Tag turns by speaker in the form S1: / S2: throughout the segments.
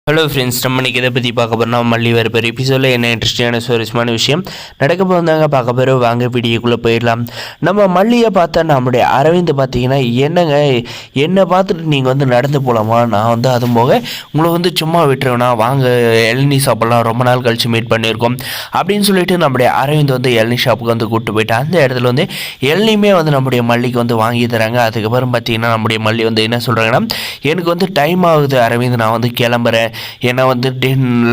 S1: Hello friends, நம்ம இன்றைக்கி இதை பற்றி பார்க்க போகிறோம். மல்லி வர பெரிய எபிசோடில் என்ன இன்ட்ரெஸ்டிங்கான சுவாரஸ்யமான விஷயம் நடக்க போகிறாங்க பார்க்க போகிறோம். வாங்க வீடியோக்குள்ளே போயிடலாம். நம்ம மல்லியை பார்த்தா நம்முடைய அரவிந்த் பார்த்தீங்கன்னா, என்னங்க என்னை பார்த்துட்டு நீங்கள் வந்து நடந்து போகலாமா, நான் வந்து அதுவும் போக உங்களை சும்மா விட்டுருவேனா, வாங்க இளநீ சாப்பிட்லாம், ரொம்ப நாள் கழித்து மீட் பண்ணியிருக்கோம் அப்படின்னு சொல்லிட்டு நம்முடைய அரவிந்த் இளநீ ஷாப்புக்கு கூப்பிட்டு போயிட்டு அந்த இடத்துல இளநியுமே நம்முடைய மல்லிக்கு வாங்கி தராங்க. அதுக்கப்புறம் பார்த்தீங்கன்னா நம்முடைய மல்லி என்ன சொல்கிறாங்கன்னா, எனக்கு டைம் ஆகுது அரவிந்த், நான் கிளம்புறேன், ஏன்னா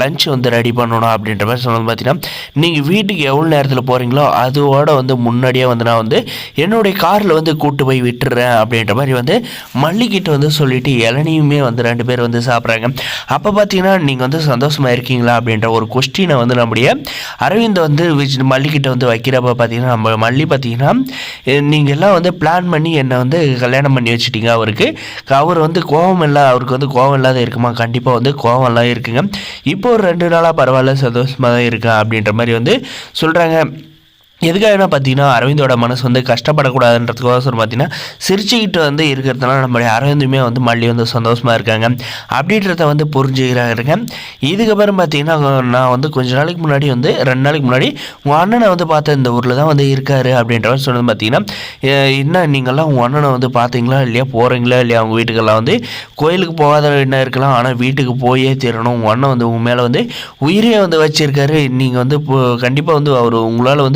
S1: லஞ்ச் ரெடி பண்ணணும் அப்படின்ற மாதிரி சொன்னது. பார்த்தீங்கன்னா நீங்கள் வீட்டுக்கு எவ்வளோ நேரத்தில் போகிறீங்களோ அதோட முன்னாடியே நான் என்னுடைய காரில் கூட்டு போய் விட்டுறேன் அப்படின்ற மாதிரி மல்லிக்கிட்ட சொல்லிட்டு இளநியுமே ரெண்டு பேர் சாப்பிட்றாங்க. அப்போ பார்த்தீங்கன்னா நீங்கள் சந்தோஷமாக இருக்கீங்களா அப்படின்ற ஒரு கொஸ்டினை நம்முடைய அரவிந்த் மல்லிக்கிட்ட வைக்கிறப்ப பார்த்தீங்கன்னா, நம்ம மல்லி பார்த்தீங்கன்னா, நீங்கள் எல்லாம் பிளான் பண்ணி என்னை கல்யாணம் பண்ணி வச்சுட்டீங்க, அவர் கோபம் இல்லை, அவருக்கு கோபம் இல்லாத இருக்குமா, கண்டிப்பாக கோவம்லாம் இருக்குங்க, இப்போ ஒரு 2 நாளாக பரவாயில்ல, சந்தோஷமாக தான் இருக்கேன் அப்படின்ற மாதிரி சொல்கிறாங்க. எதுக்காகனா பார்த்தீங்கன்னா, அரவிந்தோட மனசு கஷ்டப்படக்கூடாதுன்றதுக்கோசரம் பார்த்தீங்கன்னா சிரிச்சுக்கிட்டு இருக்கிறதுனால நம்மளுடைய அரவிந்துமே மல்லி சந்தோஷமாக இருக்காங்க அப்படின்றத புரிஞ்சுக்கிறாங்க. இதுக்கப்புறம் பார்த்தீங்கன்னா, நான் கொஞ்ச நாளைக்கு முன்னாடி 2 நாளைக்கு முன்னாடி உங்கள் அண்ணனை பார்த்தேன், இந்த ஊரில் தான் இருக்காரு அப்படின்ற மாதிரி சொன்னது. பார்த்தீங்கன்னா, என்ன நீங்கள்லாம் உங்கள் அண்ணனை பார்த்தீங்களா இல்லையா, போகிறீங்களா இல்லையா, அவங்க வீட்டுக்கெல்லாம் கோயிலுக்கு போகாத என்ன இருக்கலாம், ஆனால் வீட்டுக்கு போயே தீரணும், உங்கள் அண்ணன் உங்கள் மேலே உயிரே வச்சுருக்காரு, நீங்கள் கண்டிப்பாக அவர் உங்களால்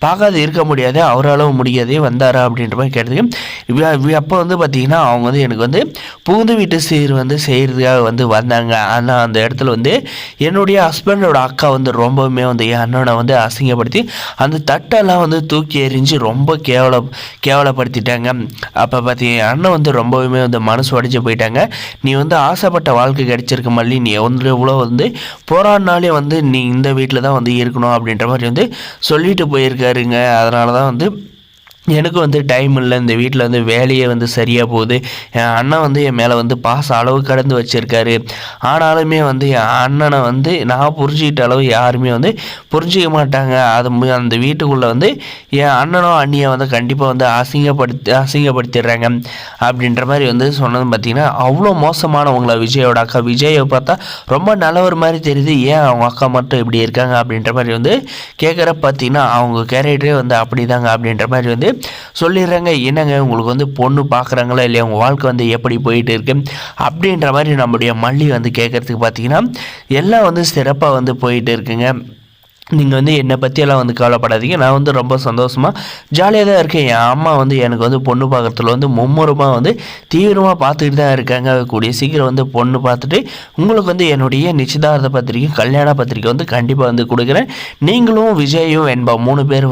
S1: பார்க்காது இருக்க முடியாது, அவரால் முடியாது, வந்தாரா அப்படின்ற மாதிரி கேட்டதுக்கு அப்போ பார்த்தீங்கன்னா அவங்க எனக்கு புகுந்து வீட்டு சீர் செய்கிறதுக்காக வந்தாங்க. ஆனால் அந்த இடத்துல என்னுடைய ஹஸ்பண்டோட அக்கா ரொம்பவுமே என் அண்ணனை அசிங்கப்படுத்தி அந்த தட்டெல்லாம் தூக்கி எறிஞ்சு ரொம்ப கேவலப்படுத்திட்டாங்க. அப்போ பார்த்தீங்க என் அண்ணன் ரொம்பவுமே மனசு உடைஞ்சு போயிட்டாங்க. நீ ஆசைப்பட்ட வாழ்க்கை கிடைச்சிருக்க மல்லி, நீ எவ்வளோ போராடினாலே நீ இந்த வீட்டில் தான் இருக்கணும் அப்படின்ற மாதிரி சொல்லிட்டு போயிருக்காருங்க. அதனால தான் எனக்கும் டைம் இல்லை, இந்த வீட்டில் வேலையே சரியாக போகுது, என் அண்ணன் என் மேலே பாச அளவு கடந்து வச்சுருக்காரு, ஆனாலுமே என் அண்ணனை நான் புரிஞ்சுக்கிட்ட அளவு யாருமே புரிஞ்சிக்க மாட்டாங்க. அந்த வீட்டுக்குள்ளே என் அண்ணனோ அண்ணியை கண்டிப்பாக அசிங்கப்படுத்திடுறாங்க அப்படின்ற மாதிரி சொன்னது. பார்த்திங்கன்னா அவ்வளோ மோசமானவங்களா விஜயோட அக்கா, விஜயை பார்த்தா ரொம்ப நல்லவர் மாதிரி தெரியுது, ஏன் அவங்க அக்கா மட்டும் இப்படி இருக்காங்க அப்படின்ற மாதிரி கேட்குற. பார்த்திங்கன்னா அவங்க கேரக்டரே அப்படி தாங்க அப்படின்ற மாதிரி சொல்லிடுறாங்க. என்னங்க உங்களுக்கு பொண்ணு பார்க்குறாங்களா இல்லையா, உங்கள் வாழ்க்கை எப்படி போயிட்டு இருக்கு அப்படின்ற மாதிரி நம்முடைய மல்லி கேட்குறதுக்கு பார்த்தீங்கன்னா எல்லாம் சிறப்பாக போயிட்டு இருக்குங்க. நீங்கள் என்னை பற்றியெல்லாம் கவலைப்படாதீங்க, நான் ரொம்ப சந்தோஷமாக ஜாலியாக தான் இருக்கேன். என் அம்மா எனக்கு பொண்ணு பார்க்குறதுல மும்முரமாக தீவிரமாக பார்த்துக்கிட்டு தான் இருக்காங்க. கூடிய சீக்கிரம் பொண்ணு பார்த்துட்டு உங்களுக்கு என்னுடைய நிச்சயதார்த்த பத்திரிக்கை, கல்யாண பத்திரிக்கை கண்டிப்பாக கொடுக்குறேன். நீங்களும் விஜயும் என்பா 3 பேர்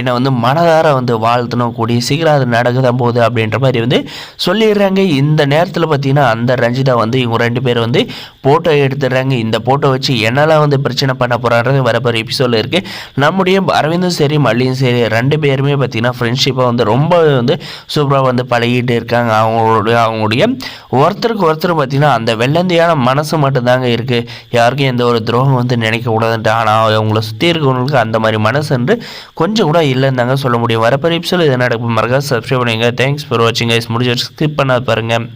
S1: என்னை மனதார வாழ்த்தணும், கூடிய சீக்கிரம் அது நடக்க தான் போகுது அப்படின்ற மாதிரி சொல்லிடுறாங்க. இந்த நேரத்தில் பார்த்தீங்கன்னா அந்த ரஞ்சிதா இவங்க 2 பேர் ஃபோட்டோ எடுத்துடுறாங்க. இந்த ஃபோட்டோ வச்சு என்னெல்லாம் பிரச்சனை பண்ண போகிறான்றது வர எபிசோடில் இருக்குது. நம்முடைய அரவிந்தும் சரி மல்லியும் சரி 2 பேருமே பார்த்தீங்கன்னா ஃப்ரெண்ட்ஷிப்பாக ரொம்ப சூப்பராக பழகிட்டு இருக்காங்க. அவங்களுடைய ஒருத்தருக்கு ஒருத்தர் பார்த்தீங்கன்னா அந்த வெள்ளந்தியான மனசு மட்டும்தாங்க இருக்குது, யாருக்கும் எந்த ஒரு துரோகம் நினைக்கக்கூடாதுன்ட்டு. ஆனால் அவங்கள சுற்றி இருக்கவங்களுக்கு அந்த மாதிரி மனசுன்று கொஞ்சம் கூட இல்லைன்னு தாங்க சொல்ல முடியும். வரப்போகிற எபிசோட் இதை நடக்கும், மறக்காம சப்ஸ்கிரைப் பண்ணுங்க. தேங்க்ஸ் ஃபார் வாட்சிங் கைஸ். முடிஞ்ச ஸ்கிப் பண்ணாது பாருங்கள்.